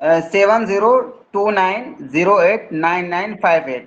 7029089958।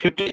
50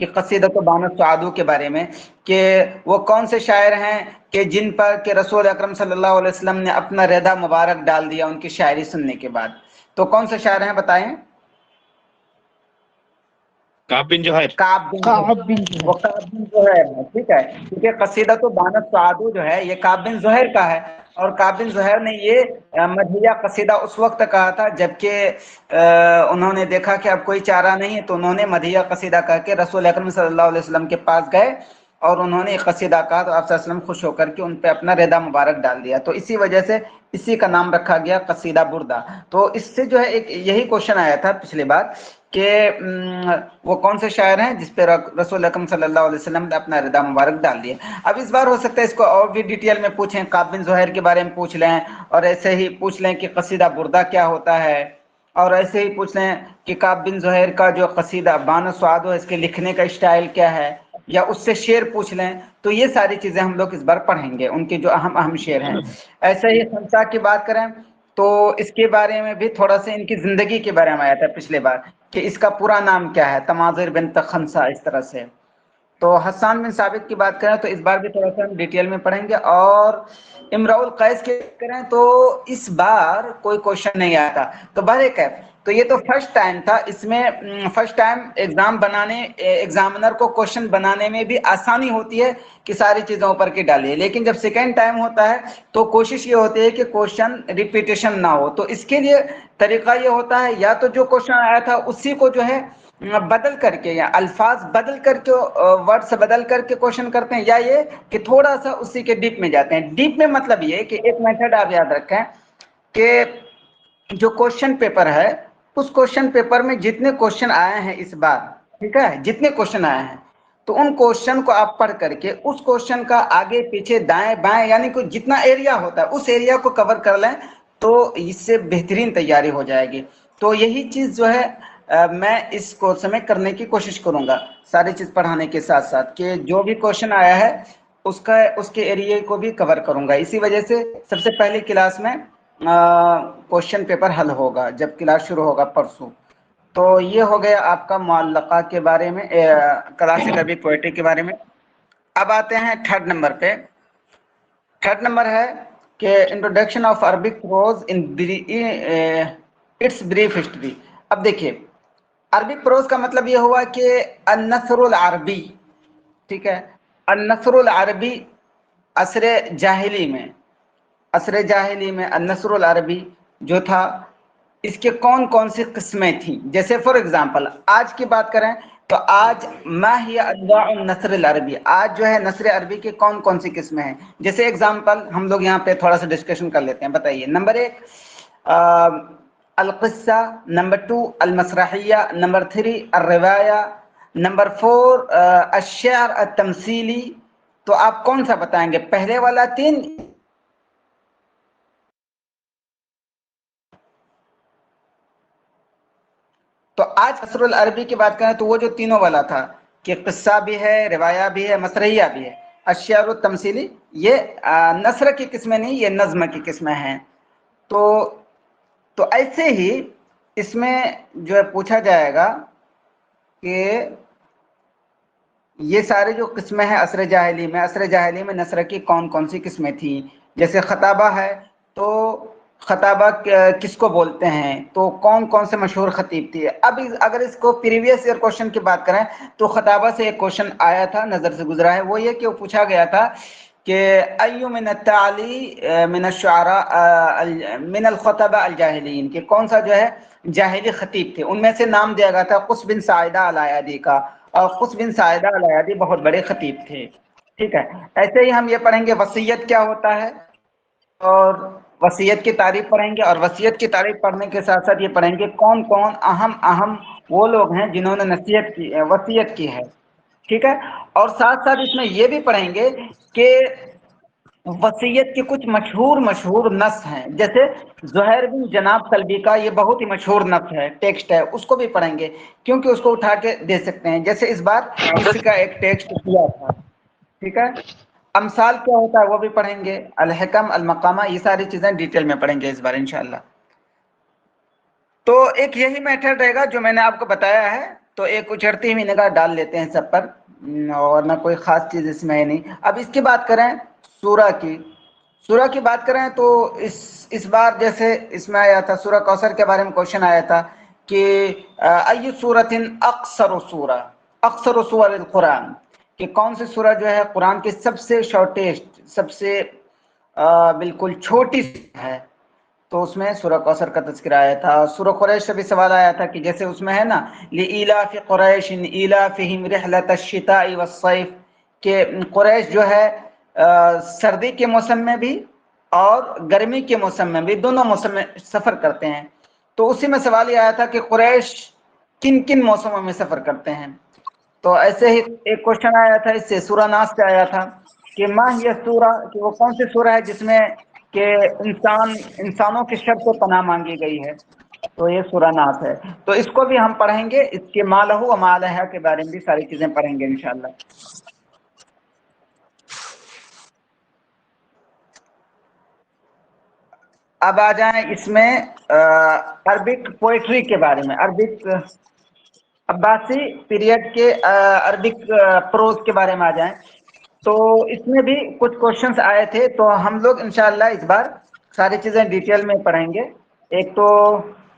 کہ قصیدۃ بان السعادو کے بارے میں، کہ وہ کون سے شاعر ہیں کہ جن پر کہ رسول اکرم صلی اللہ علیہ وسلم نے اپنا رضا مبارک ڈال دیا ان کی شاعری سننے کے بعد، تو کون سے شاعر ہیں بتائیں؟ کعب بن زہیر. کعب بن زہیر. وہ کعب بن زہیر ہے، ٹھیک ہے، کیونکہ قصیدۃ بان السعادو جو ہے یہ کعب بن زہیر کا ہے، اور کعب بن زہیر نے یہ مدحیہ قصیدہ اس وقت کہا تھا جبکہ انہوں نے دیکھا کہ اب کوئی چارہ نہیں ہے، تو انہوں نے مدحیہ قصیدہ کہہ کے رسول اکرم صلی اللہ علیہ وسلم کے پاس گئے اور انہوں نے ایک قصیدہ کہا، تو آپ صلی اللہ علیہ وسلم خوش ہو کر کے ان پہ اپنا رضا مبارک ڈال دیا، تو اسی وجہ سے اسی کا نام رکھا گیا قصیدہ بردہ. تو اس سے جو ہے ایک یہی کوشچن آیا تھا پچھلی بار کہ وہ کون سے شاعر ہیں جس پہ رسول اکرم صلی اللہ علیہ وسلم نے اپنا رضا مبارک ڈال دیا. اب اس بار ہو سکتا ہے اس کو اور بھی ڈیٹیل میں پوچھیں، کعب بن زہیر کے بارے میں پوچھ لیں، اور ایسے ہی پوچھ لیں کہ قصیدہ بردہ کیا ہوتا ہے، اور ایسے ہی پوچھ لیں کہ کعب بن زہیر کا جو قصیدہ بان السعادو ہے اس کے لکھنے کا اسٹائل کیا ہے، یا اس سے شعر پوچھ لیں. تو یہ ساری چیزیں ہم لوگ اس بار پڑھیں گے، ان کے جو اہم اہم شعر ہیں. ایسے ہی خنسا کی بات کریں تو اس کے بارے میں بھی تھوڑا سا ان کی زندگی کے بارے میں آیا تھا پچھلے بار کہ اس کا پورا نام کیا ہے، تماظر بنت خنسا، اس طرح سے. تو حسان بن ثابت کی بات کریں تو اس بار بھی تھوڑا سا ہم ڈیٹیل میں پڑھیں گے. اور امراء القیس کی کریں تو اس بار کوئی کوشچن نہیں آیا تھا. تو بہرکیف تو یہ تو فرسٹ ٹائم تھا، اس میں فرسٹ ٹائم ایگزامنر کو کوشچن بنانے میں بھی آسانی ہوتی ہے کہ ساری چیزوں اوپر کے ڈالیے، لیکن جب سیکنڈ ٹائم ہوتا ہے تو کوشش یہ ہوتی ہے کہ کوشچن ریپیٹیشن نہ ہو. تو اس کے لیے طریقہ یہ ہوتا ہے یا تو جو کوشچن آیا تھا اسی کو جو ہے بدل کر کے یا الفاظ بدل کر کے ورڈ سے بدل کر کے کوشچن کرتے ہیں، یا یہ کہ تھوڑا سا اسی کے ڈیپ میں جاتے ہیں. ڈیپ میں مطلب یہ کہ ایک میتھڈ آپ یاد رکھیں کہ جو کوشچن پیپر ہے اس کوشچن پیپر میں جتنے کوشچن آئے ہیں اس بار، ٹھیک ہے، جتنے کوشچن آئے ہیں تو ان کوشچن کو آپ پڑھ کر کے اس کوشچن کا آگے پیچھے دائیں بائیں یعنی کہ جتنا ایریا ہوتا ہے اس ایریا کو کور کر لیں تو اس سے بہترین تیاری ہو جائے گی. تو یہی چیز جو ہے میں اس کورس میں کرنے کی کوشش کروں گا ساری چیز پڑھانے کے ساتھ ساتھ، کہ جو بھی کوشچن آیا ہے اس کے ایریے کو بھی کور کروں گا. اسی وجہ سے سب سے پہلی کلاس میں کوشچن پیپر حل ہوگا جب کلاس شروع ہوگا پرسوں. تو یہ ہو گیا آپ کا معلقہ کے بارے میں، کلاسک عربک پوئٹری کے بارے میں. اب آتے ہیں تھرڈ نمبر پہ. تھرڈ نمبر ہے کہ introduction of Arabic prose in its brief history. اب دیکھیے عربک پروز کا مطلب یہ ہوا کہ النثر العربی، ٹھیک ہے، النثر العربی عصر جاہلی میں النثر العربی جو تھا اس کے کون کون سی قسمیں تھیں. جیسے فار ایگزامپل آج کی بات کریں تو آج ما ہی انواع النثر العربی، آج جو ہے نثر عربی کے کون کون سی قسمیں ہیں. جیسے ایگزامپل ہم لوگ یہاں پہ تھوڑا سا ڈسکشن کر لیتے ہیں. بتائیے، نمبر 1 القصہ، نمبر 2 المسرحیہ، نمبر 3 الروایہ، نمبر 4 الشعر التمثیلی. تو آپ کون سا بتائیں گے، پہلے والا 3؟ تو آج نثر العربی کی بات کریں تو وہ جو تینوں والا تھا کہ قصہ بھی ہے، روایہ بھی ہے، مسرحیہ بھی ہے، الشعر التمثیلی، یہ نثر کی قسمیں نہیں، یہ نظم کی قسمیں ہیں. تو ایسے ہی اس میں جو ہے پوچھا جائے گا کہ یہ سارے جو قسمیں ہیں عصر جاہلی میں نثر کی کون کون سی قسمیں تھیں. جیسے خطابہ ہے تو خطابہ کس کو بولتے ہیں، تو کون کون سے مشہور خطیب تھے. اب اگر اس کو پریویس ایئر کوشچن کی بات کریں تو خطابہ سے ایک کوشچن آیا تھا، نظر سے گزرا ہے، وہ یہ کہ وہ پوچھا گیا تھا کہ ایو من التعالی من الشعراء من الخطباء الجاہلین، کہ کون سا جو ہے جاہلی خطیب تھے. ان میں سے نام دیا گیا تھا قص بن ساعدہ الایادی کا، اور قص بن ساعدہ الایادی بہت بڑے خطیب تھے. ٹھیک ہے، ایسے ہی ہم یہ پڑھیں گے وصیت کیا ہوتا ہے، اور وصیت کی تعریف پڑھیں گے، اور وصیت کی تعریف پڑھنے کے ساتھ ساتھ یہ پڑھیں گے کون کون اہم وہ لوگ ہیں جنہوں نے وصیت کی ہے. ٹھیک ہے، اور ساتھ ساتھ اس میں یہ بھی پڑھیں گے کہ وصیت کے کچھ مشہور نص ہیں. جیسے زہیر بن جناب سلبی کا یہ بہت ہی مشہور نص ہے، ٹیکسٹ ہے، اس کو بھی پڑھیں گے کیونکہ اس کو اٹھا کے دے سکتے ہیں. جیسے اس بار کسی کا ایک ٹیکسٹ دیا تھا. ٹھیک ہے، امثال کیا ہوتا ہے وہ بھی پڑھیں گے، الحکم، المقامہ، یہ ساری چیزیں ڈیٹیل میں پڑھیں گے اس بار انشاءاللہ. تو ایک یہی میتھڈ رہے گا جو میں نے آپ کو بتایا ہے. تو ایک اچھڑتی ہوئی نگاہ ڈال لیتے ہیں سب پر، اور نہ کوئی خاص چیز اس میں ہے نہیں۔ اب اس کی بات کریں سورہ کی بات کریں تو اس بار جیسے اس میں آیا تھا سورہ کوثر کے بارے میں کوشچن آیا تھا کہ ای سورۃ اقصر سور القرآن، کہ کون سی سورہ جو ہے قرآن کی سب سے شارٹیسٹ، سب سے بالکل چھوٹی ہے، تو اس میں سورہ کوثر کا تذکرہ آیا تھا۔ سورہ قریش سے بھی سوال آیا تھا کہ جیسے اس میں ہے نا لإیلاف قریش ایلافہم رحلۃ الشتاء والصیف، کہ قریش جو ہے سردی کے موسم میں بھی اور گرمی کے موسم میں بھی، دونوں موسم میں سفر کرتے ہیں، تو اسی میں سوال یہ آیا تھا کہ قریش کن کن موسموں میں سفر کرتے ہیں۔ تو ایسے ہی ایک کوشچن آیا تھا اس سے سورہ ناس سے آیا تھا کہ ما ہی سورہ، کہ وہ کون سی سورہ ہے جس میں کہ انسانوں کی شر سے پناہ مانگی گئی ہے، تو یہ سورہ ناس ہے۔ تو اس کو بھی ہم پڑھیں گے، اس کے ما لہ و ما علیہ کے بارے میں بھی ساری چیزیں پڑھیں گے انشاءاللہ۔ اب آ جائیں اس میں عربک پوئٹری کے بارے میں، عربک عباسی پیریڈ کے عربک پروز کے بارے میں آ جائیں تو اس میں بھی کچھ کوشچنس آئے تھے، تو ہم لوگ انشاءاللہ اس بار ساری چیزیں ڈیٹیل میں پڑھیں گے۔ ایک تو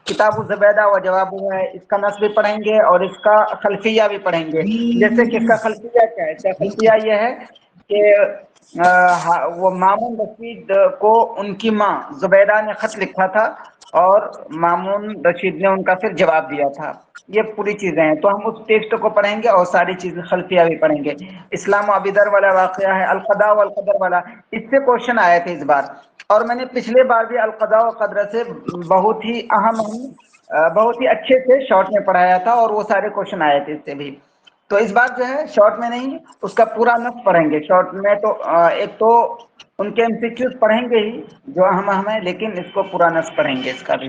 کتاب الزبیدہ و جواب ہے، اس کا نص بھی پڑھیں گے اور اس کا خلفیہ بھی پڑھیں گے۔ جیسے کہ اس کا خلفیہ کیا ہے، اس کا خلفیہ یہ ہے کہ وہ مامون رشید کو ان کی ماں زبیدہ نے خط لکھا تھا اور مامون رشید نے ان کا پھر جواب دیا تھا، یہ پوری چیزیں ہیں۔ تو ہم اس ٹیکسٹ کو پڑھیں گے اور ساری چیزیں خلفیہ بھی پڑھیں گے۔ اسلام و ابیدر والا واقعہ ہے، القضاء والقدر والا، اس سے کوشچن آئے تھے اس بار، اور میں نے پچھلے بار بھی القضاء و قدر سے بہت ہی بہت ہی اچھے سے شارٹ میں پڑھایا تھا، اور وہ سارے کوشچن آئے تھے اس سے بھی۔ تو اس بار جو ہے شارٹ میں نہیں، اس کا پورا نص پڑھیں گے شارٹ میں۔ تو ایک تو ان کے MCQs پڑھیں گے ہی جو اہم ہیں، لیکن اس کو پورا نص پڑھیں گے اس کا بھی۔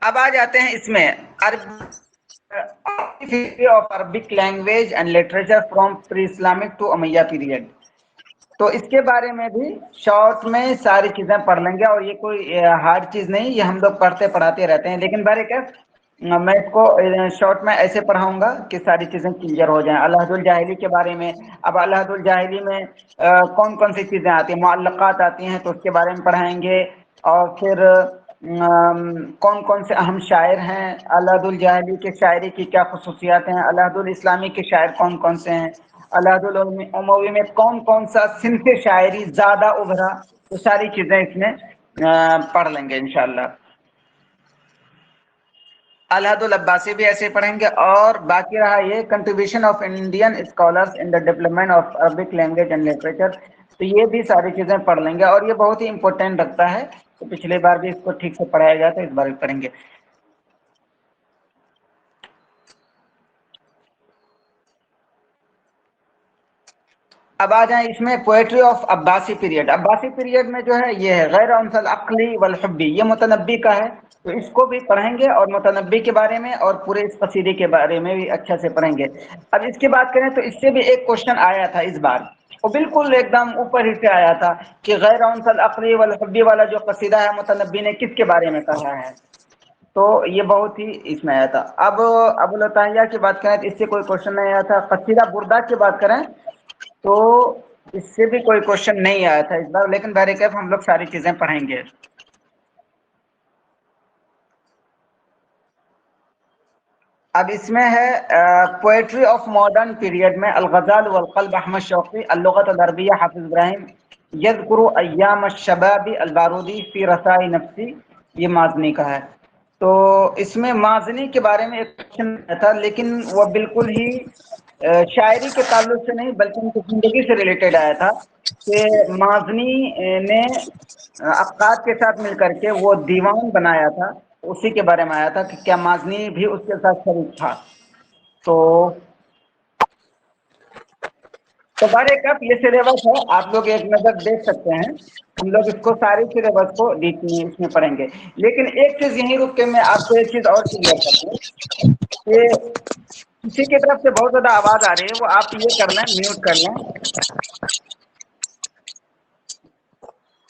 اب آ جاتے ہیں اس میں of Arabic language and literature from pre Islamic to Umayya period, تو اس کے بارے میں بھی شارٹ میں ساری چیزیں پڑھ لیں گے، اور یہ کوئی ہارڈ چیز نہیں، یہ ہم لوگ پڑھتے پڑھاتے رہتے ہیں، لیکن بہرکیف میں اس کو شارٹ میں ایسے پڑھاؤں گا کہ ساری چیزیں کلیئر ہو جائیں۔ العہد الجاہلی کے بارے میں، اب العہد الجاہلی میں کون کون سی چیزیں آتی ہیں، معلقات آتی ہیں، تو اس کے بارے میں پڑھائیں گے، اور پھر کون کون سے اہم شاعر ہیں، العہد الجاہلی کے شاعری کی کیا خصوصیات ہیں، العہد الاسلامی کے شاعر کون کون سے ہیں، العہد الاموی میں کون کون سا صنف شاعری زیادہ ابھرا، تو ساری چیزیں اس میں پڑھ لیں گے انشاءاللہ۔ العہد العباسی بھی ایسے پڑھیں گے، اور باقی رہا یہ contribution of Indian scholars in the development of Arabic language and literature, تو یہ بھی ساری چیزیں پڑھ لیں گے، اور یہ بہت ہی امپورٹنٹ رکھتا ہے، تو پچھلے بار بھی اس کو ٹھیک سے پڑھایا گیا تھا، اس بار بھی پڑھیں گے۔ اب آ جائیں اس میں poetry of Abbasi period. Abbasi period میں جو ہے یہ ہے غیر انس العقلی والحبی، یہ متنبی کا ہے، تو اس کو بھی پڑھیں گے، اور متنبی کے بارے میں اور پورے اس قصیدے کے بارے میں بھی اچھا سے پڑھیں گے۔ اب اس کی بات کریں تو اس سے بھی ایک کوشچن آیا تھا اس بار، وہ بالکل ایک دم اوپر ہی سے آیا تھا کہ غیر انس العقلی والحبی والا جو قصیدہ ہے متنبی نے کس کے بارے میں کہا ہے، تو یہ بہت ہی اس میں آیا تھا۔ اب ابو العطیہ کی بات کریں تو اس سے کوئی کوشچن نہیں آیا تھا۔ قصیدہ بردہ کی بات کریں تو اس سے بھی کوئی کوشچن نہیں آیا تھا اس بار، لیکن بہرکیف ہم لوگ ساری چیزیں پڑھیں گے۔ اب اس میں ہے پوئٹری آف ماڈرن پیریڈ میں الغزال والقلب احمد شوقی، اللغت العربیہ حافظ ابراہیم، یذکر ایام الشباب البارودی فی رسائی نفسی، یہ مازنی کا ہے۔ تو اس میں مازنی کے بارے میں ایک کوشچن تھا، لیکن وہ بالکل ہی شاعری کے تعلق سے نہیں بلکہ ان کی زندگی سے ریلیٹڈ آیا تھا، کہ مازنی نے افقات کے ساتھ مل کر کے وہ دیوان بنایا تھا، اسی کے بارے میں آیا تھا کہ کیا مازنی بھی اس کے ساتھ شریک تھا۔ تو بہرکیف یہ سلیبس ہے، آپ لوگ ایک نظر دیکھ سکتے ہیں، ہم لوگ اس کو سارے سلیبس کو اس میں پڑھیں گے، لیکن ایک چیز یہیں رک کے میں آپ کو ایک چیز اور کلیئر کر دوں کہ کسی کی طرف سے بہت زیادہ آواز آ رہی ہے، وہ آپ یہ کر لیں، میوٹ کر لیں۔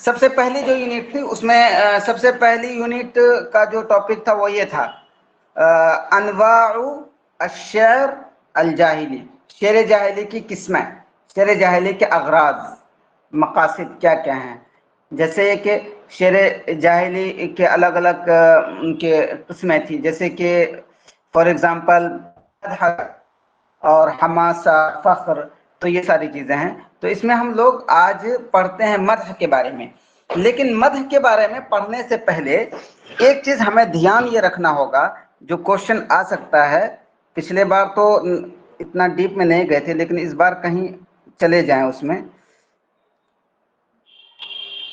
سب سے پہلی جو یونٹ تھی اس میں سب سے پہلی یونٹ کا جو ٹاپک تھا وہ یہ تھا انواع الشعر الجاہلی، شعر جاہلی کی قسمیں، شعر جاہلی کے اغراض، مقاصد کیا کیا ہیں. جیسے کہ شعر جاہلی کے الگ الگ ان کے قسمیں تھیں، جیسے کہ فار ایگزامپل اور حماسہ، فخر، تو یہ ساری چیزیں ہیں. تو اس میں ہم لوگ آج پڑھتے ہیں مدح کے بارے میں. لیکن مدح کے بارے میں پڑھنے سے پہلے ایک چیز ہمیں دھیان یہ رکھنا ہوگا، جو کوشچن آ سکتا ہے. پچھلے بار تو اتنا ڈیپ میں نہیں گئے تھے، لیکن اس بار کہیں چلے جائیں اس میں.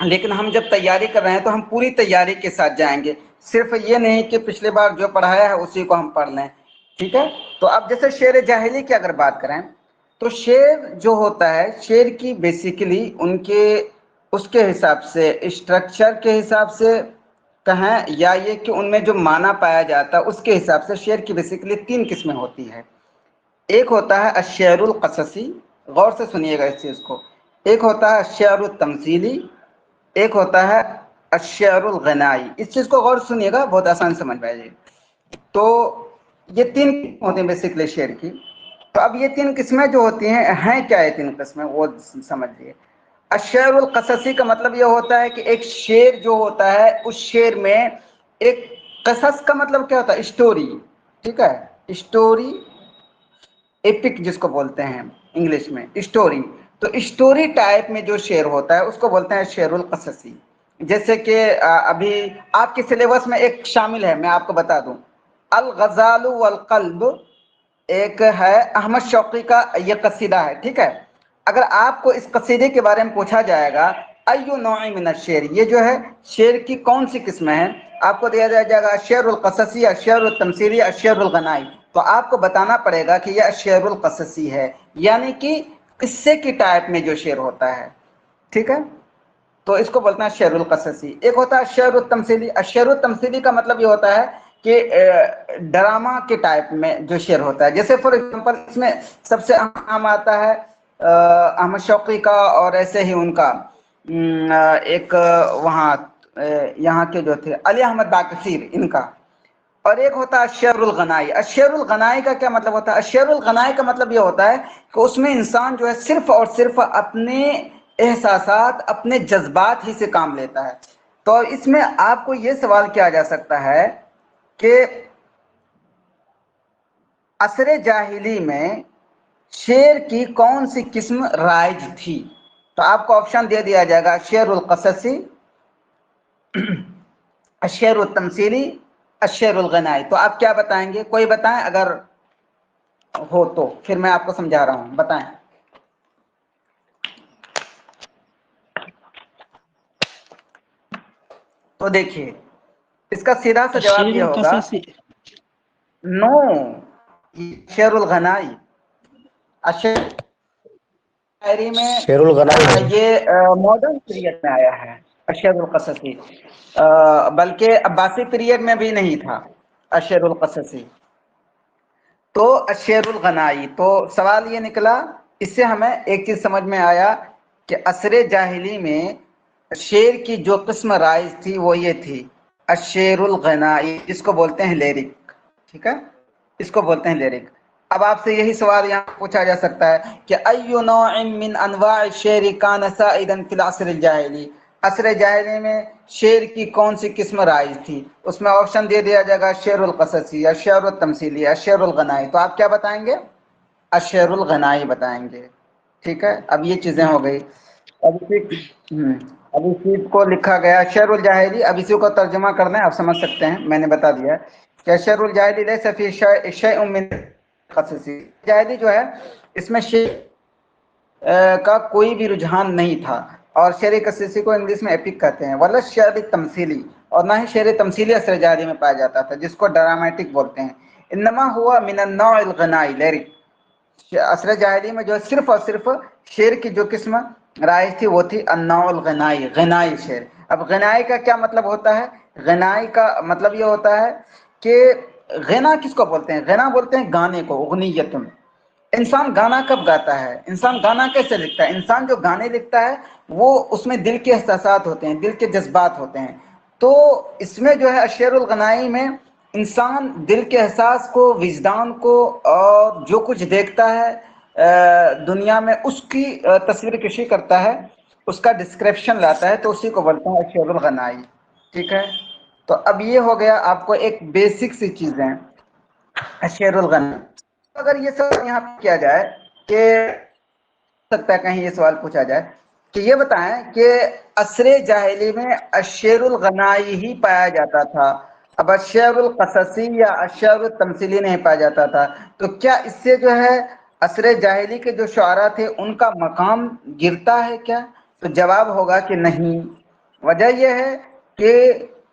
لیکن ہم جب تیاری کر رہے ہیں تو ہم پوری تیاری کے ساتھ جائیں گے، صرف یہ نہیں کہ پچھلے بار جو پڑھایا ہے اسی کو ہم پڑھ لیں. ٹھیک ہے؟ تو اب جیسے شعر جاہلی کی اگر بات کریں تو شعر جو ہوتا ہے، شعر کی بیسیکلی ان کے اس کے حساب سے، اسٹرکچر کے حساب سے کہیں، یا یہ کہ ان میں جو معنی پایا جاتا ہے اس کے حساب سے شعر کی بیسیکلی 3 قسمیں ہوتی ہے. ایک ہوتا ہے الشعر القصصی، غور سے سنیے گا اس چیز کو. ایک ہوتا ہے الشعر التمثیلی، ایک ہوتا ہے الشعر الغنائی. اس چیز کو غور سنیے گا، بہت آسان سمجھ میں آئے گی. تو یہ 3 ہوتے ہیں بیسیکلی شعر کی. تو اب یہ 3 قسمیں جو ہوتی ہیں کیا یہ 3 قسمیں وہ سمجھ لیے. الشعر القصصی کا مطلب یہ ہوتا ہے کہ ایک شعر جو ہوتا ہے اس شعر میں ایک قصص کا مطلب کیا ہوتا ہے؟ اسٹوری. ٹھیک ہے؟ اسٹوری، ایپک جس کو بولتے ہیں انگلش میں، اسٹوری. تو اسٹوری ٹائپ میں جو شعر ہوتا ہے اس کو بولتے ہیں شعر القصصی. جیسے کہ ابھی آپ کے سلیبس میں ایک شامل ہے، میں آپ کو بتا دوں، الغزال والقلب، ایک ہے احمد شوقی کا یہ قصیدہ ہے. ٹھیک ہے؟ اگر آپ کو اس قصیدے کے بارے میں پوچھا جائے گا ایو نوع من الشعر، یہ جو ہے شعر کی کون سی قسمیں ہیں، آپ کو دیا جائے گا الشعر القصصی، الشعر التمثیلی، الشعر الغنائی. تو آپ کو بتانا پڑے گا کہ یہ الشعر القصصی ہے، یعنی کہ قصے کی ٹائپ میں جو شعر ہوتا ہے. ٹھیک ہے؟ تو اس کو بولتے ہیں شعر القصصی. ایک ہوتا ہے شعر التمثیلی. الشعر التمثیلی کا مطلب یہ ہوتا ہے کہ ڈرامہ کے ٹائپ میں جو شعر ہوتا ہے. جیسے فار ایگزامپل اس میں سب سے اہم آتا ہے احمد شوقی کا، اور ایسے ہی ان کا ایک وہاں یہاں کے جو تھے علی احمد باقصیر، ان کا. اور ایک ہوتا ہے الشعر الغنائی. الشعر الغنائی کا کیا مطلب ہوتا ہے؟ الشعر الغنائی کا مطلب یہ ہوتا ہے کہ اس میں انسان جو ہے صرف اور صرف اپنے احساسات، اپنے جذبات ہی سے کام لیتا ہے. تو اس میں آپ کو یہ سوال کیا جا سکتا ہے کہ عصر جاہلی میں شعر کی کون سی قسم رائج تھی؟ تو آپ کو آپشن دے دیا جائے گا الشعر القصصی، الشعر التمثیلی، الشعر الغنائی. تو آپ کیا بتائیں گے؟ کوئی بتائیں اگر ہو تو، پھر میں آپ کو سمجھا رہا ہوں. بتائیں. تو دیکھیے اس کا سیدھا سا جواب یہ ہوگا نو، شعر الغنائی. شاعری میں شعر الغنائی یہ ماڈرن پیریڈ میں آیا ہے الشعر القصصی، بلکہ عباسی پیریڈ میں بھی نہیں تھا الشعر القصصی. تو الشعر الغنائی. تو سوال یہ نکلا، اس سے ہمیں ایک چیز سمجھ میں آیا کہ عصر جاہلی میں شعر کی جو قسم رائج تھی وہ یہ تھی الشعر الغنائی، جس کو بولتے ہیں لیرک. ٹھیک ہے؟ اس کو بولتے ہیں لیرک. اب آپ سے یہی سوال یہاں پوچھا جا سکتا ہے کہ ایو نوع من انواع الشعر کان سائدا فی العصر الجاہلی، عصر جاہلی میں شعر کی کون سی قسم رائج تھی؟ اس میں آپشن دے دیا جائے گا الشعر القصصی، الشعر التمثیلی، الشعر الغنائی. تو آپ کیا بتائیں گے؟ الشعر الغنائی بتائیں گے. ٹھیک ہے؟ اب یہ چیزیں ہو گئی. اب اسی کو لکھا گیا شعر الجاہلی. اب اسی کو ترجمہ کرنا ہے، آپ سمجھ سکتے ہیں، میں نے بتا دیا کہ شعر الجاہلی لیس فی شیء من قصصی. جاہلی جو ہے اس میں شعر کا کوئی بھی رجحان نہیں تھا، اور شعر قصصی کو انگلش میں ایپک کہتے ہیں. ولا شعر تمثیلی، اور نہ ہی شعر تمثیلی عصر جاہلی میں پایا جاتا تھا، جس کو ڈراماٹک بولتے ہیں. انما ہوا من النوع الغنائی لیرک. عصر جاہلی میں جو صرف اور صرف شعر کی جو قسم رائج تھی وہ تھی النوع الغنائی، غنائی شعر. اب غنائی کا کیا مطلب ہوتا ہے؟ غنائی کا مطلب یہ ہوتا ہے کہ غنا کس کو بولتے ہیں؟ غنا بولتے ہیں گانے کو، اغنیتن. انسان گانا کب گاتا ہے، انسان گانا کیسے لکھتا ہے؟ انسان جو گانے لکھتا ہے وہ اس میں دل کے احساسات ہوتے ہیں، دل کے جذبات ہوتے ہیں. تو اس میں جو ہے الشعر الغنائی میں انسان دل کے احساس کو، وجدان کو، اور جو کچھ دیکھتا ہے دنیا میں اس کی تصویر کشی کرتا ہے، اس کا ڈسکرپشن لاتا ہے، تو اسی کو بولتے ہیں الشعر الغنائی. ٹھیک ہے، تو اب یہ ہو گیا آپ کو ایک بیسک سی چیزیں الشعر الغنائی. اگر یہ سب یہاں پہ کیا جائے کہ سکتا ہے کہیں یہ سوال پوچھا جائے کہ یہ بتائیں کہ عصر جاہلی میں الشعر الغنائی ہی پایا جاتا تھا، اب الشعر القصصی یا الشعر التمثیلی نہیں پایا جاتا تھا، تو کیا اس سے جو ہے عصر جاہلی کے جو شعراء تھے ان کا مقام گرتا ہے کیا؟ تو جواب ہوگا کہ نہیں. وجہ یہ ہے کہ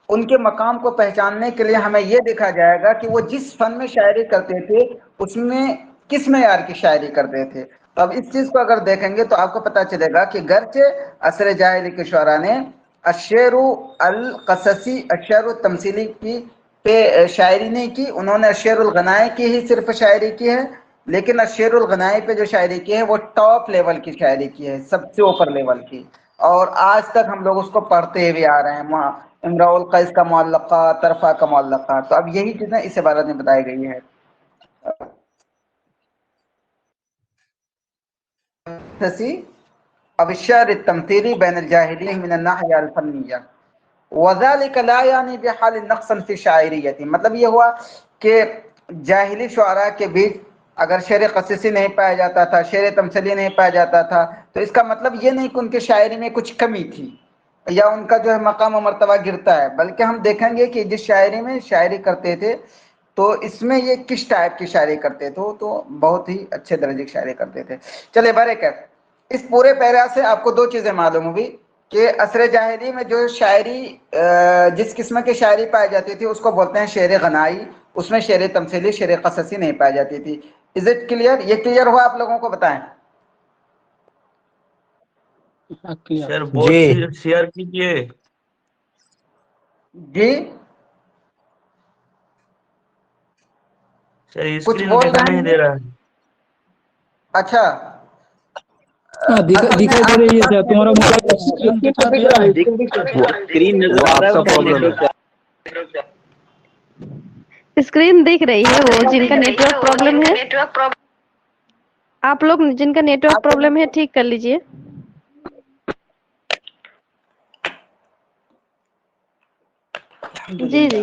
ان کے مقام کو پہچاننے کے لیے ہمیں یہ دیکھا جائے گا کہ وہ جس فن میں شاعری کرتے تھے اس میں کس معیار کی شاعری کرتے تھے. تو اب اس چیز کو اگر دیکھیں گے تو آپ کو پتہ چلے گا کہ گرچہ عصر جاہلی کے شعراء نے الشعر القصصی، الشعر التمثیلی کی پہ شاعری نہیں کی، انہوں نے الشعر الغنائی کی ہی صرف شاعری کی ہے، لیکن الشعر الغنائی پہ جو شاعری کی ہے وہ ٹاپ لیول کی شاعری کی ہے، سب سے اوپر لیول کی، اور آج تک ہم لوگ اس کو پڑھتے ہوئے آ رہے ہیں. امراء القیس کا معلقات، طرفہ کا معلقات، تو اب یہی چیزیں اس عبارت میں بتائی گئی ہے. اب الشعر التمثیلی بین الجاہلین من الناحیہ الفنیہ وذلك لا یعنی بحال نقصا فی شاعریتی. مطلب یہ ہوا کہ جاہلی شعراء کے بیچ اگر شعر قصصی نہیں پایا جاتا تھا، شعر تمثیلی نہیں پایا جاتا تھا، تو اس کا مطلب یہ نہیں کہ ان کے شاعری میں کچھ کمی تھی یا ان کا جو ہے مقام و مرتبہ گرتا ہے، بلکہ ہم دیکھیں گے کہ جس شاعری میں شاعری کرتے تھے تو اس میں یہ کس ٹائپ کی شاعری کرتے تھے، تو بہت ہی اچھے درجے کی شاعری کرتے تھے. چلے برکت، اس پورے پیرا سے آپ کو دو چیزیں معلوم ہوئی کہ عصر جاہلی میں جو شاعری جس قسم کی شاعری پائی جاتی تھی اس کو بولتے ہیں شعر غنائی، اس میں شعر تمثیلی، شعر قصصی نہیں پائی جاتی تھی. Is it clear? یہ کلیئر ہوا آپ لوگوں کو؟ بتائیں. سر بہت جی شیئر کیجیے. جی سر کچھ اسکرین بول دکھائی رہے نہیں ہیں؟ دے رہا ہے. اچھا اصل میں دکھائی آپ دے کی رہی ہے بات سر، سے تمہارا موبائل مطابق اسکرین دکھا ہے. دے رہا ہے. اسکرین نظر وہ آ آپ رہا ہے کا وہ پرابلم ہے. اسکرین دکھ رہی ہے، وہ جن کا نیٹ ورک پرابلم ہے، آپ لوگ جن کا نیٹ ورک آپ کو پرابلم ہے ٹھیک کر لیجئے. جی جی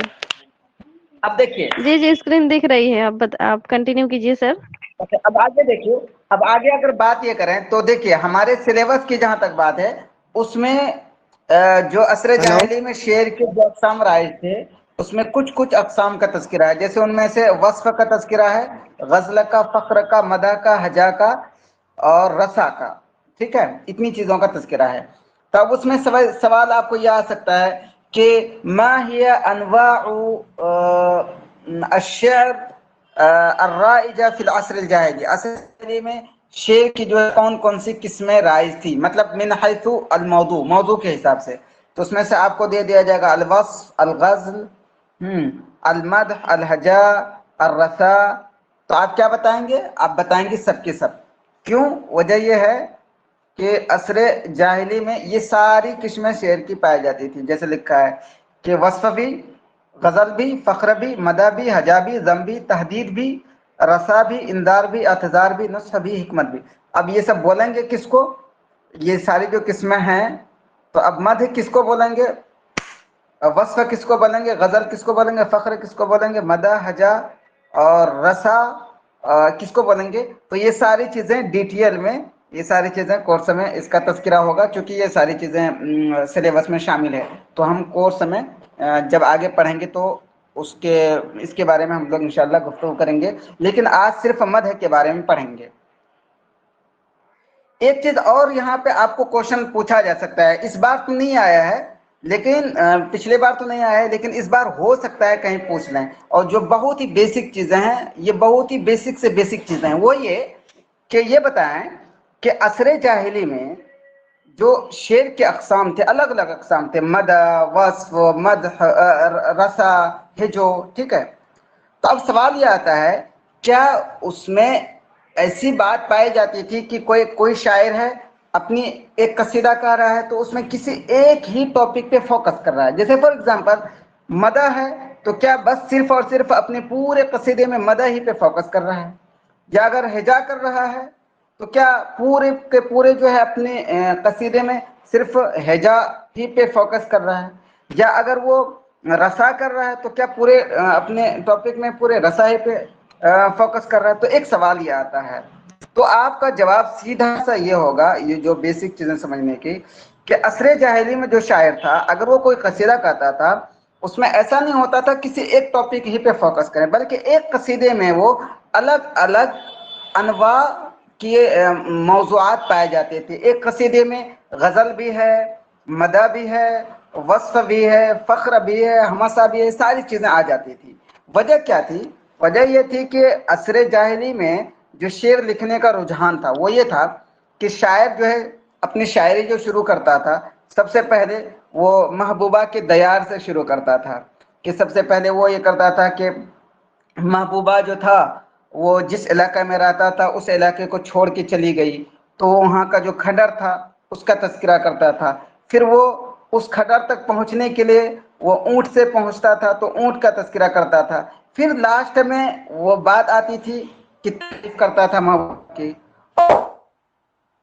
اب دیکھیے، جی جی اسکرین دکھ رہی ہے. آپ کنٹینیو کیجئے سر. اب آگے دیکھیے، اب آگے اگر بات یہ کریں تو دیکھیے ہمارے سلیبس کی جہاں تک بات ہے اس میں جو عصر جاہلی میں شعر کے جو اقسام رائج تھے اس میں کچھ اقسام کا تذکرہ ہے. جیسے ان میں سے وصف کا تذکرہ ہے، غزل کا، فخر کا، مدح کا، ہجا کا اور رسا کا. ٹھیک ہے، اتنی چیزوں کا تذکرہ ہے. تو اب اس میں سوال آپ کو یہ آ سکتا ہے کہ ما ہی انواع الشعر الرائجہ فی العصر الجاہلی، عصر جاہلی میں شعر کی جو ہے کون کون سی قسمیں رائج تھی، مطلب من حیث الموضوع، موضوع کے حساب سے. تو اس میں سے آپ کو دے دیا جائے گا الوصف، الغزل، المدح، الہجا، الرثا. تو آپ کیا بتائیں گے؟ آپ بتائیں گے سب کے سب. کیوں؟ وجہ یہ ہے کہ عصر جاہلی میں یہ ساری قسمیں شعر کی پائی جاتی تھی. جیسے لکھا ہے کہ وصف بھی، غزل بھی، فخر بھی، مدح بھی، ہجا بھی، ذم بھی، تحدید بھی، رسا بھی، انذار بھی، اعتذار بھی، نصح بھی، حکمت بھی. اب یہ سب بولیں گے کس کو؟ یہ ساری جو قسمیں ہیں، تو اب مدح کس کو بولیں گے، وصف کس کو بولیں گے، غزل کس کو بولیں گے، فخر کس کو بولیں گے، مدح، ہجا اور رسا کس کو بولیں گے. تو یہ ساری چیزیں ڈیٹیل میں، یہ ساری چیزیں کورس میں اس کا تذکرہ ہوگا، چونکہ یہ ساری چیزیں سلیبس میں شامل ہے. تو ہم کورس میں جب آگے پڑھیں گے تو اس کے بارے میں ہم لوگ انشاءاللہ گفتگو کریں گے، لیکن آج صرف مدح کے بارے میں پڑھیں گے. ایک چیز اور یہاں پہ آپ کو کوشچن پوچھا جا سکتا ہے، اس بار تو نہیں آیا ہے لیکن پچھلے بار تو نہیں آیا ہے لیکن اس بار ہو سکتا ہے کہیں پوچھ لیں، اور جو بہت ہی بیسک چیزیں ہیں، یہ بہت ہی بیسک سے بیسک چیزیں ہیں، وہ یہ کہ یہ بتائیں کہ عصر جاہلی میں جو شعر کے اقسام تھے، الگ الگ اقسام تھے، مدح، وصف، مدح، رسا، ہجو. ٹھیک ہے، تو اب سوال یہ آتا ہے کیا اس میں ایسی بات پائی جاتی تھی کہ کوئی شاعر ہے اپنی ایک قصیدہ کہہ رہا ہے تو اس میں کسی ایک ہی ٹاپک پہ فوکس کر رہا ہے. جیسے فار ایگزامپل مدح ہے تو کیا بس صرف اور صرف اپنے پورے قصیدے میں مدح ہی پہ فوکس کر رہا ہے, یا اگر ہجا کر رہا ہے تو کیا پورے کے پورے جو ہے اپنے قصیدے میں صرف ہجا ہی پہ فوکس کر رہا ہے, یا اگر وہ رسا کر رہا ہے تو کیا پورے اپنے ٹاپک میں پورے رسا ہی پہ فوکس کر رہا ہے. تو ایک سوال یہ آتا ہے, تو آپ کا جواب سیدھا سا یہ ہوگا, یہ جو بیسک چیزیں سمجھنے کی, کہ عصر جاہلی میں جو شاعر تھا اگر وہ کوئی قصیدہ کہتا تھا اس میں ایسا نہیں ہوتا تھا کسی ایک ٹاپک ہی پہ فوکس کریں, بلکہ ایک قصیدے میں وہ الگ الگ انواع کے موضوعات پائے جاتے تھے. ایک قصیدے میں غزل بھی ہے, مدح بھی ہے, وصف بھی ہے, فخر بھی ہے, حماسہ بھی ہے, ساری چیزیں آ جاتی تھی. وجہ کیا تھی؟ وجہ یہ تھی کہ عصر جاہلی میں جو شعر لکھنے کا رجحان تھا وہ یہ تھا کہ شاعر جو ہے اپنی شاعری جو شروع کرتا تھا سب سے پہلے وہ محبوبہ کے دیار سے شروع کرتا تھا, کہ سب سے پہلے وہ یہ کرتا تھا کہ محبوبہ جو تھا وہ جس علاقے میں رہتا تھا اس علاقے کو چھوڑ کے چلی گئی تو وہاں کا جو کھڈر تھا اس کا تذکرہ کرتا تھا. پھر وہ اس کھڈر تک پہنچنے کے لیے وہ اونٹ سے پہنچتا تھا تو اونٹ کا تذکرہ کرتا تھا. پھر لاسٹ میں وہ بات آتی تھی کہ تعریف کرتا تھا محبوبہ کی,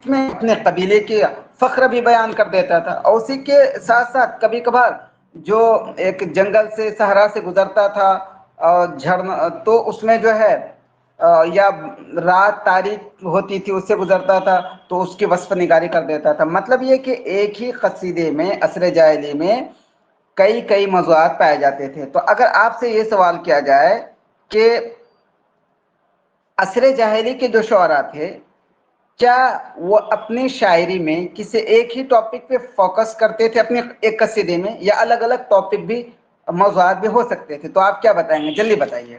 میں اپنے قبیلے کے فخر بھی بیان کر دیتا تھا. اور اسی کے ساتھ ساتھ کبھی کبھار جو ایک جنگل سے صحرا سے گزرتا تھا جھرنا, تو اس میں جو ہے یا رات تاریک ہوتی تھی اس سے گزرتا تھا تو اس کی وصف نگاری کر دیتا تھا. مطلب یہ کہ ایک ہی قصیدے میں عصر جاہلی میں کئی موضوعات پائے جاتے تھے. تو اگر آپ سے یہ سوال کیا جائے کہ عصر جاہلی کے جو شعراء تھے کیا وہ اپنی شاعری میں کسی ایک ہی ٹاپک پہ فوکس کرتے تھے اپنے ایک قصیدے میں, یا الگ الگ ٹاپک بھی موضوعات بھی ہو سکتے تھے؟ تو آپ کیا بتائیں گے, جلدی بتائیے.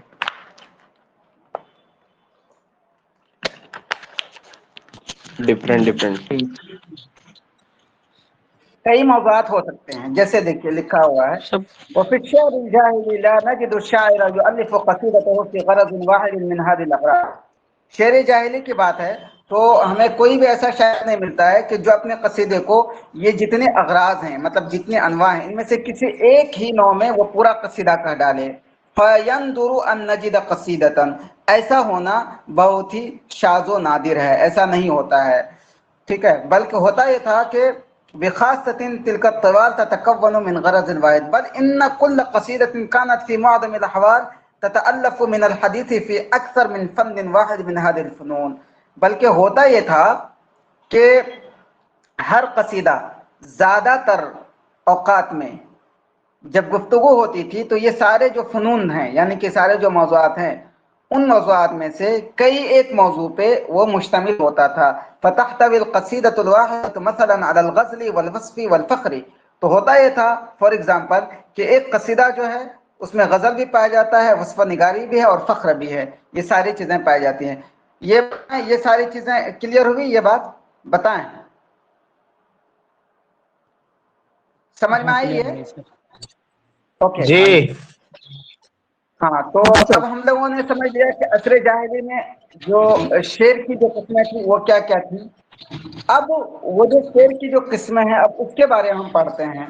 ڈفرینٹ. کئی موضوعات ہو سکتے ہیں, جیسے دیکھیے لکھا ہوا ہے سب وفي الشعر الجاهلي لا نجد الشاعر يؤلف قصيدته في غرض واحد من هذه الأغراض. شعر جاہلی کی بات ہے تو ہمیں کوئی بھی ایسا شاعر نہیں ملتا ہے کہ جو اپنے قصیدے کو یہ جتنے اغراض ہیں مطلب جتنے انواع ہیں ان میں سے کسی ایک ہی نوع میں وہ پورا قصیدہ کہہ ڈالے. فَيَنْظُرُ أَن نَجِدَ قَصِيدَةً, ایسا ہونا بہت ہی شاذ و نادر ہے, ایسا نہیں ہوتا ہے. ٹھیک ہے, بلکہ ہوتا یہ تھا کہ بخاصة تلك الطوال تتكون من غرض واحد بل إن كل قصيدة كانت في معظم الأحوال تتألف من الحديث في أكثر من فن واحد من هذه الفنون. بلکہ ہوتا یہ تھا کہ ہر قصیدہ زیادہ تر اوقات میں جب گفتگو ہوتی تھی تو یہ سارے جو فنون ہیں یعنی کہ سارے جو موضوعات ہیں ان موضوعات میں سے کئی ایک موضوع پہ وہ مشتمل ہوتا تھا. فتحتوی القصیدۃ الواحدۃ مثلا علی الغزل والوصف والفخر. تو ہوتا یہ تھا فار ایگزامپل کہ ایک قصیدہ جو ہے اس میں غزل بھی پایا جاتا ہے, وصف نگاری بھی ہے اور فخر بھی ہے, یہ ساری چیزیں پائی جاتی ہیں. یہ ساری چیزیں کلیئر ہوئی, یہ بات بتائیں, سمجھ میں آئی ہے؟ اوکے جی ہاں, تو اب ہم لوگوں نے سمجھ لیا کہ عصر جاہلی میں جو شعر کی جو قسمیں تھیں وہ کیا کیا تھیں. اب وہ جو شعر کی جو قسمیں ہیں اب اس کے بارے میں ہم پڑھتے ہیں.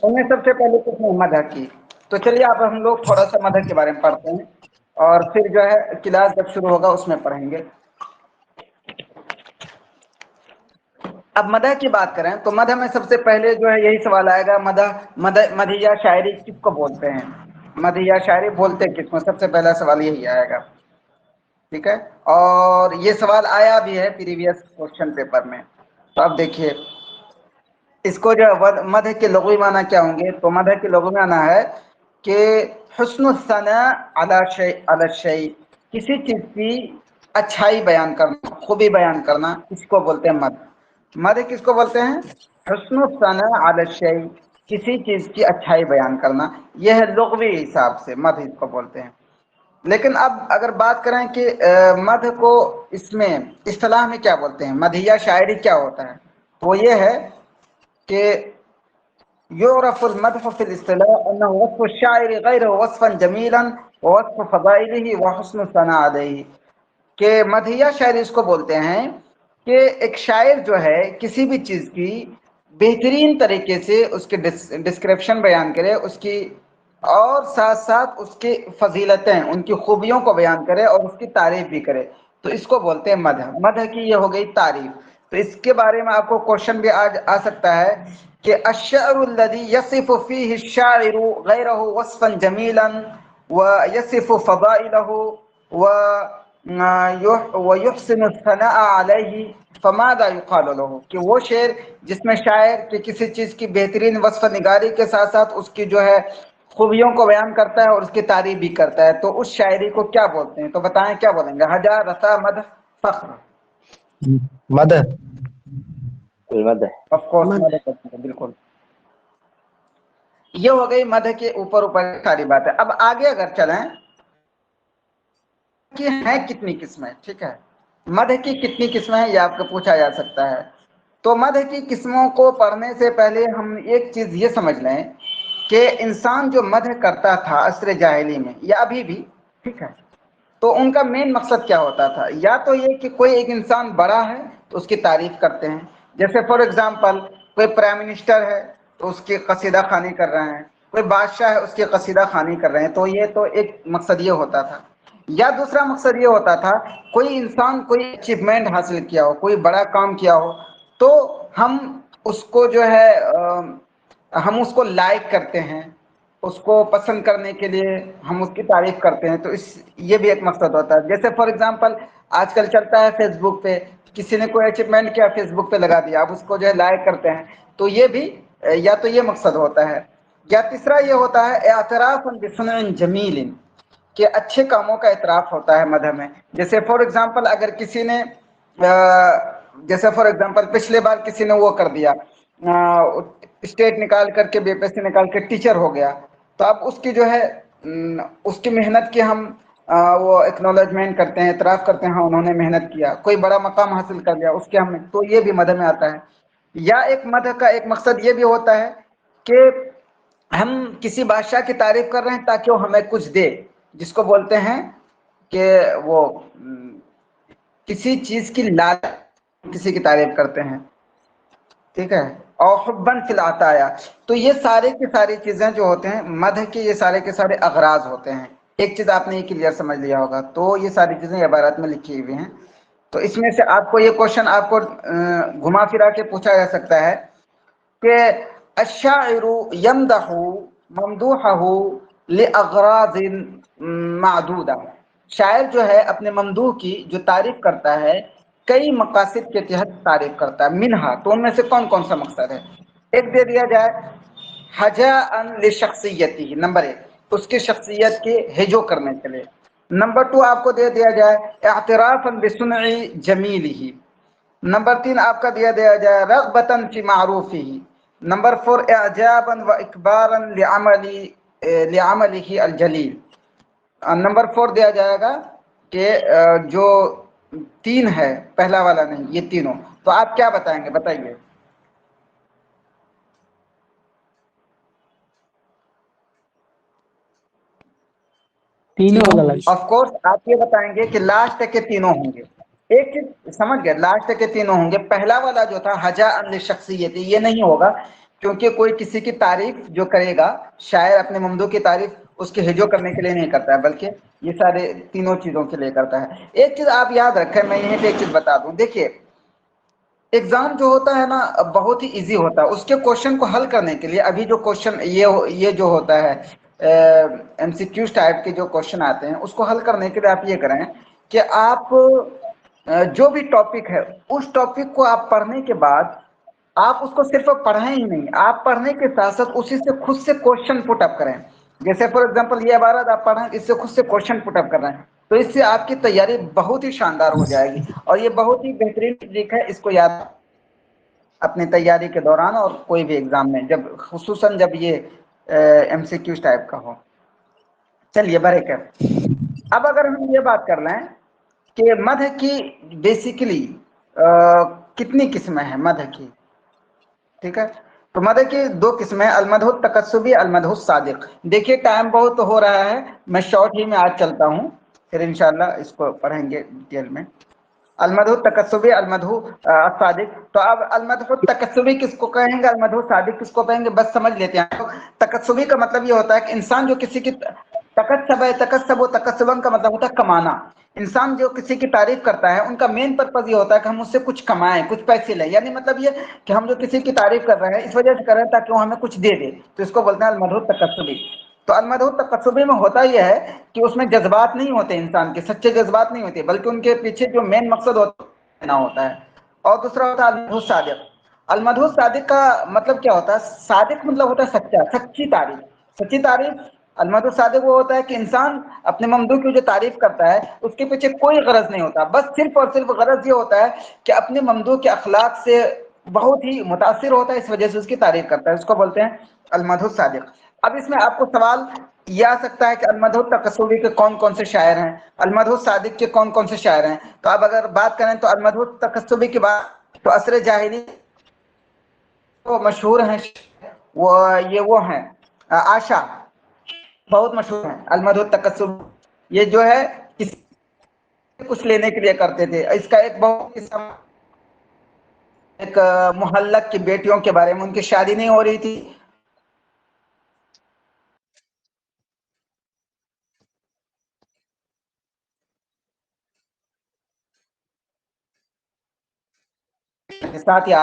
ان میں سب سے پہلے قسم مدح کی. تو چلیے اب ہم لوگ تھوڑا سا مدح کے بارے میں پڑھتے ہیں اور پھر جو ہے کلاس جب شروع ہوگا اس میں پڑھیں گے. اب مدح کی بات کریں تو مدح میں سب سے پہلے جو ہے یہی سوال آئے گا, مدحیہ شاعری کس کو بولتے ہیں, مدحیہ شاعری بولتے کس کو, سب سے پہلا سوال یہی آئے گا. ٹھیک ہے, اور یہ سوال آیا بھی ہے پریویس کوشچن پیپر میں. تو اب دیکھیے اس کو جو مدح کے لغوی معنی کیا ہوں گے, تو مدح کے لغوی معنی ہے کہ حسن الثناء علی الشیء, کسی چیز کی اچھائی بیان کرنا, خوبی بیان کرنا, اس کو بولتے ہیں مدح. مدح کس کو بولتے ہیں؟ حسن الثناء علی الشیء, کسی چیز کی اچھائی بیان کرنا, یہ ہے لغوی حساب سے مدح اس کو بولتے ہیں. لیکن اب اگر بات کریں کہ مدح کو اس میں اصطلاح میں کیا بولتے ہیں, مدحیہ شاعری کیا ہوتا ہے, تو یہ ہے کہ يعرف المدح في الاصطلاح انه وصف الشاعر غير وصفا جميلا ووصف فضائله وحسن الثناء عليه. کہ مدحیہ شاعری اس کو بولتے ہیں کہ ایک شاعر جو ہے کسی بھی چیز کی بہترین طریقے سے اس کے ڈسکرپشن بیان کرے، اس کی اور ساتھ ساتھ اس کی فضیلتیں، ان کی خوبیوں کو بیان کرے اور اس کی تعریف بھی کرے، تو اس کو بولتے ہیں مدح۔ مدح کی یہ ہو گئی تعریف۔ تو اس کے بارے میں آپ کو کوشچن بھی آج آ سکتا ہے کہ الشعر الذي يصف فيه الشاعر غيره وصفا جميلا ويصف فضائله ويحسن الثناء عليه فماذا يقال له، کہ وہ شعر جس میں شاعر کہ کسی چیز کی بہترین وصف نگاری کے ساتھ ساتھ اس کی جو ہے خوبیوں کو بیان کرتا ہے اور اس کی تعریف بھی کرتا ہے، تو اس شاعری کو کیا بولتے ہیں؟ تو بتائیں کیا بولیں گے؟ ہجا، رثا، مدح، فخر؟ مدح۔ آف کورس مدح، بالکل۔ یہ ہو گئی مدح کے اوپر ساری بات ہے۔ اب آگے اگر چلیں کہ ہیں کتنی قسمیں، ٹھیک ہے، مدح کی کتنی قسمیں ہیں یہ آپ کو پوچھا جا سکتا ہے۔ تو مدح کی قسموں کو پڑھنے سے پہلے ہم ایک چیز یہ سمجھ لیں کہ انسان جو مدح کرتا تھا عصر جاہلی میں یا ابھی بھی، ٹھیک ہے، تو ان کا مین مقصد کیا ہوتا تھا؟ یا تو یہ کہ کوئی ایک انسان بڑا ہے تو اس کی تعریف کرتے ہیں، جیسے فار ایگزامپل کوئی پرائم منسٹر ہے تو اس کی قصیدہ خوانی کر رہے ہیں، کوئی بادشاہ ہے اس کی قصیدہ خوانی کر رہے ہیں، تو یہ تو ایک مقصد یہ ہوتا تھا۔ یا دوسرا مقصد یہ ہوتا تھا کوئی انسان کوئی اچیومنٹ حاصل کیا ہو، کوئی بڑا کام کیا ہو، تو ہم اس کو جو ہے ہم اس کو لائک کرتے ہیں، اس کو پسند کرنے کے لیے ہم اس کی تعریف کرتے ہیں، تو یہ بھی ایک مقصد ہوتا ہے۔ جیسے فار ایگزامپل آج کل چلتا ہے فیس بک پہ، کسی نے کوئی اچیومنٹ کیا فیس بک پہ لگا دیا، آپ اس کو جو ہے لائک کرتے ہیں، تو یہ بھی یا تو یہ مقصد ہوتا ہے، یا تیسرا یہ ہوتا ہے اعتراف بصنع جمیل، کہ اچھے کاموں کا اعتراف ہوتا ہے مدح میں۔ جیسے فار ایگزامپل اگر کسی نے جیسے فار ایگزامپل پچھلے بار کسی نے وہ کر دیا، اسٹیٹ نکال کر کے بے پیسے نکال کے ٹیچر ہو گیا، تو اب اس کی جو ہے اس کی محنت کی ہم وہ ایکنالجمنٹ کرتے ہیں، اعتراف کرتے ہیں، ہاں انہوں نے محنت کیا، کوئی بڑا مقام حاصل کر لیا اس کے ہم، تو یہ بھی مدح میں آتا ہے۔ یا ایک مدح کا ایک مقصد یہ بھی ہوتا ہے کہ ہم کسی بادشاہ کی تعریف کر رہے ہیں تاکہ وہ ہمیں کچھ دے، جس کو بولتے ہیں کہ وہ کسی چیز کی لالچ کسی کی تعریف کرتے ہیں، ٹھیک ہے، اور حباً فی العطایا۔ تو یہ سارے کی ساری چیزیں جو ہوتے ہیں مدح کے، یہ سارے کے سارے اغراض ہوتے ہیں۔ ایک چیز آپ نے یہ کلیئر سمجھ لیا ہوگا، تو یہ ساری چیزیں عبارت میں لکھی ہوئی ہیں۔ تو اس میں سے آپ کو یہ کوشچن آپ کو گھما پھرا کے پوچھا جا سکتا ہے کہ الشاعر یمدح ممدوحہ لاغراض معدودہ، شاعر جو ہے اپنے ممدوح کی جو تعریف کرتا ہے کئی مقاصد کے تحت تعریف کرتا ہے، منہا، تو ان میں سے کون کون سا مقصد ہے؟ ایک دے دیا جائے حجاء لشخصیتی، نمبر 1 اس کی شخصیت کی ہجو کرنے کے لیے، نمبر 2 آپ کو دے دیا جائے اعترافا بصنع جمیلہ، نمبر 3 آپ کا دیا جائے رغبتا فی معروفہ، نمبر 4 اعجابا و اکبارا لعملہ الجلیل، نمبر 4 دیا جائے گا کہ جو 3 ہے، پہلا والا نہیں، یہ تینوں۔ تو آپ کیا بتائیں گے؟ بتائیے۔ آف کورس آپ یہ بتائیں گے کہ لاسٹ کے تینوں ہوں گے۔ ایک چیز سمجھ گئے، لاسٹ کے تینوں ہوں گے۔ پہلا والا جو تھا حجاء لشخصیت، یہ نہیں ہوگا، کیونکہ کوئی کسی کی تعریف جو کرے گا، شاعر اپنے ممدوح کی تعریف اس کی ہجو کرنے کے لیے نہیں کرتا ہے، بلکہ یہ سارے تینوں چیزوں کے لیے کرتا ہے۔ ایک چیز آپ یاد رکھیں، میں یہیں پہ ایک چیز بتا دوں، دیکھیے ایگزام جو ہوتا ہے نا بہت ہی ایزی ہوتا ہے، اس کے کوشچن کو حل کرنے کے لیے ابھی جو کوشچن یہ جو ہوتا ہے ایم سی کیو ٹائپ کے جو کوشچن آتے ہیں، اس کو حل کرنے کے لیے آپ یہ کریں کہ آپ جو بھی ٹاپک ہے اس ٹاپک کو آپ پڑھنے کے بعد آپ اس کو صرف پڑھیں ہی نہیں، آپ پڑھنے کے ساتھ ساتھ اسی سے خود سے کوشچن پٹ اپ کریں۔ جیسے فار ایگزامپل یہ عبارت آپ پڑھ رہے ہیں، اس سے خود سے کوشچن پٹ اپ کر رہے ہیں، تو اس سے آپ کی تیاری بہت ہی شاندار ہو جائے گی، اور یہ بہت ہی بہترین ٹرک ہے، اس کو یاد اپنی تیاری کے دوران اور کوئی بھی ایگزام میں، جب خصوصاً جب یہ ایم سی کیو ٹائپ کا ہو۔ چلیے برکت۔ اب اگر ہم یہ بات کر لیں کہ مدح کی بیسیکلی کتنی قسمیں ہیں مدح کی، ٹھیک ہے، تو مدح کی 2 قسمیں، المدح التکسبی، المدح الصادق۔ دیکھیے ٹائم بہت ہو رہا ہے، میں شارٹ ہی میں آج چلتا ہوں، پھر انشاءاللہ اس کو پڑھیں گے ڈیٹیل میں. المدح التکسبی المدح الصادق. تو اب المدح التکسبی کس کو کہیں گے، المدح الصادق کس کو کہیں گے، بس سمجھ لیتے ہیں. تکسبی کا مطلب یہ ہوتا ہے کہ انسان جو کسی کی تکسب ہے، تکسب و تکسبن کا مطلب ہوتا ہے کمانا. انسان جو کسی کی تعریف کرتا ہے ان کا مین پرپز یہ ہوتا ہے کہ ہم اس سے کچھ کمائیں، کچھ پیسے لیں. یعنی مطلب یہ کہ ہم جو کسی کی تعریف کر رہے ہیں اس وجہ سے کر رہے ہیں تاکہ وہ ہمیں کچھ دے دے، تو اس کو بولتے ہیں المدح التکسبی. تو المدح التکسبی میں ہوتا یہ ہے کہ اس میں جذبات نہیں ہوتے، انسان کے سچے جذبات نہیں ہوتے، بلکہ ان کے پیچھے جو مین مقصد ہوتا ہے. اور دوسرا ہوتا ہے المدح الصادق. المدح الصادق کا مطلب کیا ہوتا ہے، صادق مطلب ہوتا ہے سچا، سچی تعریف، سچی تعریف. المدح الصادق وہ ہوتا ہے کہ انسان اپنے ممدوح کی جو تعریف کرتا ہے اس کے پیچھے کوئی غرض نہیں ہوتا، بس صرف اور صرف غرض یہ ہوتا ہے کہ اپنے ممدوح کے اخلاق سے بہت ہی متاثر ہوتا ہے، اس وجہ سے اس کی تعریف کرتا ہے. اس کو بولتے ہیں المدح الصادق. اب اس میں آپ کو سوال یہ آ سکتا ہے کہ المدح التکسبی کے کون کون سے شاعر ہیں، المدح الصادق کے کون کون سے شاعر ہیں. تو اب اگر بات کریں تو المدح التکسبی کی بات تو عصر جاہلی وہ مشہور ہیں، وہ ہیں آشا، بہت مشہور ہیں. المدح التکسب یہ جو ہے کچھ لینے کے لیے کرتے تھے. اس کا ایک بہت ایک محلق کی بیٹیوں کے بارے میں، ان کی شادی نہیں ہو رہی تھی، ساتھ ہی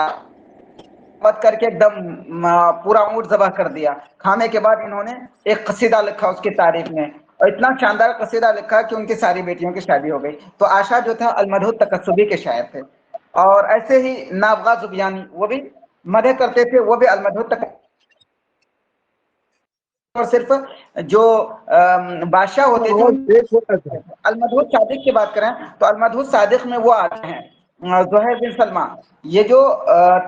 مت کر کے ایک دم پورا اونٹ ذبح کر دیا. کھانے کے بعد انہوں نے ایک قصیدہ لکھا اس کی تعریف میں، اور اتنا شاندار قصیدہ لکھا کہ ان کی ساری بیٹیوں کی شادی ہو گئی. تو آشا جو تھا المدح التکسبی کے شاعر تھے. اور ایسے ہی نابغہ زبیانی وہ بھی مدح کرتے تھے، وہ بھی المدح التکسبی. اور صرف جو بادشاہ ہوتے تھے. المدح الصادق کی بات کریں تو المدح الصادق میں وہ آتے ہیں زہیر بن سلمہ. یہ جو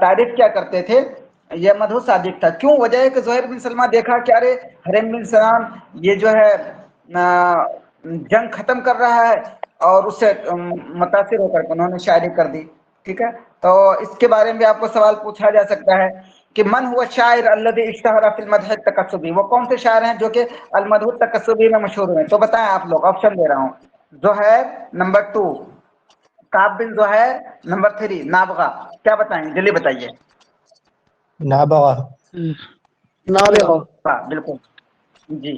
تعریف کیا کرتے تھے یہ مدح الصادق تھا. کیوں؟ وجہ ہے کہ زہیر بن سلمہ دیکھا کہ ارے حریم بن سلام یہ جو ہے جنگ ختم کر رہا ہے، اور اس سے متاثر ہو کر انہوں نے شاعری کر دی. ٹھیک ہے، تو اس کے بارے میں آپ کو سوال پوچھا جا سکتا ہے کہ من هو الشاعر الذي اشتهر في المدح التکسبی، وہ کون سے شاعر ہیں جو کہ المدح التکسبی میں مشہور ہیں؟ تو بتائیں آپ لوگ، آپشن دے رہا ہوں. زہیر نمبر 2، کعب بن زہیر نمبر 3، نابغہ. کیا بتائیں گے؟ جلدی بتائیے. نابغہ. ہاں بالکل جی.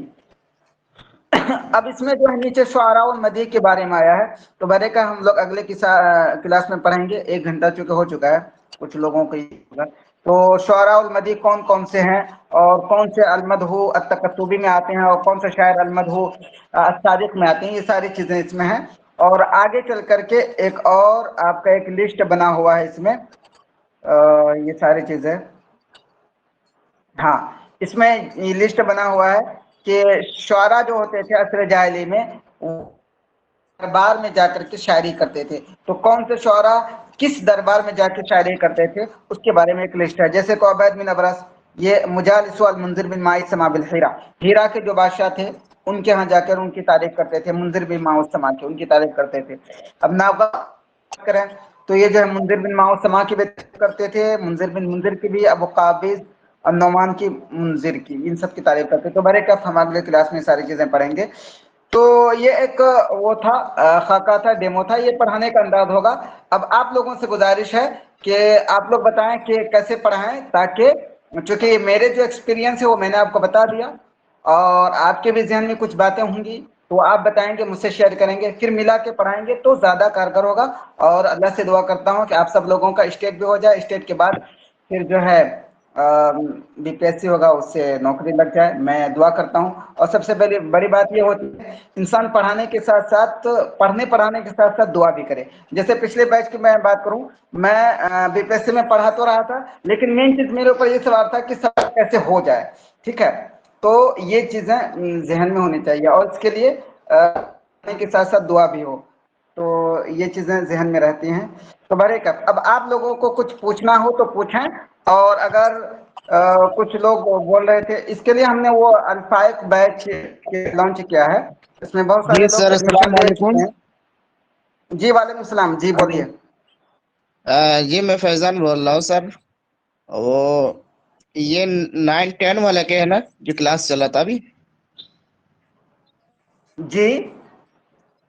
اب اس میں جو ہے نیچے شعراء المدیح کے بارے میں آیا ہے، تو برے کا ہم لوگ اگلے کلاس میں پڑھیں گے. 1 گھنٹہ چونکہ ہو چکا ہے، کچھ لوگوں کو ہوگا. تو شعراء المدیح کون کون سے ہیں، اور کون سے المدح التکسبی میں آتے ہیں، اور کون سے شاعر المدح الصادق میں آتے ہیں، یہ ساری چیزیں اس میں ہیں. اور آگے چل کر کے ایک اور آپ کا ایک لسٹ بنا ہوا ہے اس میں، یہ ساری چیزیں. ہاں اس میں یہ لسٹ بنا ہوا ہے کہ شعراء جو ہوتے تھے عصر جاہلی میں دربار میں جا کر کے شاعری کرتے تھے. تو کون سے شعراء کس دربار میں جا کے شاعری کرتے تھے اس کے بارے میں ایک لسٹ ہے. جیسے کہ عبید بن ابرس، یہ مجالس المنذر بن ماء السماء بالحیرہ، ہیرا کے جو بادشاہ تھے ان کے ہاں جا کر ان کی تعریف کرتے تھے. منذر بن ماء السماء کی ان کی تعریف کرتے تھے. اب نابغہ کریں تو یہ جو ہے منذر بن ماء السماء کی بھی کرتے تھے، منذر بن منذر کی بھی، ابو قابض اور نعمان کی منذر کی، ان سب کی تعریف کرتے. تو برے کف ہم اگلے کلاس میں ساری چیزیں پڑھیں گے. تو یہ ایک وہ تھا خاکہ تھا، ڈیمو تھا، یہ پڑھانے کا انداز ہوگا. اب آپ لوگوں سے گزارش ہے کہ آپ لوگ بتائیں کہ کیسے پڑھائیں، تاکہ چونکہ میرے جو ایکسپیرینس ہے وہ میں نے آپ کو بتا دیا، اور آپ کے بھی ذہن میں کچھ باتیں ہوں گی تو آپ بتائیں گے، مجھ سے شیئر کریں گے، پھر ملا کے پڑھائیں گے تو زیادہ کارگر ہوگا. اور اللہ سے دعا کرتا ہوں کہ آپ سب لوگوں کا اسٹیٹ بھی ہو جائے، اسٹیٹ کے بعد پھر جو ہے بی پی ایس سی ہوگا، اس سے نوکری لگ جائے. میں دعا کرتا ہوں. اور سب سے بڑی بات یہ ہوتی ہے انسان پڑھانے کے ساتھ ساتھ، پڑھانے کے ساتھ ساتھ دعا بھی کرے. جیسے پچھلے بیچ کی میں بات کروں، میں بی پی ایس سی میں پڑھا تو رہا تھا، لیکن مین چیز میرے اوپر یہ سوال تھا کہ سب کیسے ہو جائے. ٹھیک ہے، تو یہ چیزیں ذہن میں ہونی چاہیے، اور اس کے لیے پڑھنے کے ساتھ ساتھ دعا بھی ہو، تو یہ چیزیں ذہن میں رہتی ہیں. تو بھرے کب اب آپ لوگوں کو کچھ پوچھنا ہو تو پوچھیں. اور اگر کچھ لوگ بول رہے تھے، اس کے لیے ہم نے وہ الفائق بیچ لانچ کیا ہے، اس میں بہت سارے جی لوگ سر، ایڈمیشن السلام لے علیکم. چکے ہیں. جی وعلیکم السلام، جی بولیے. جی میں فیضان بول رہا ہوں سر. وہ یہ 9-10 والا کے ہے نا جو کلاس چلا تھا ابھی؟ جی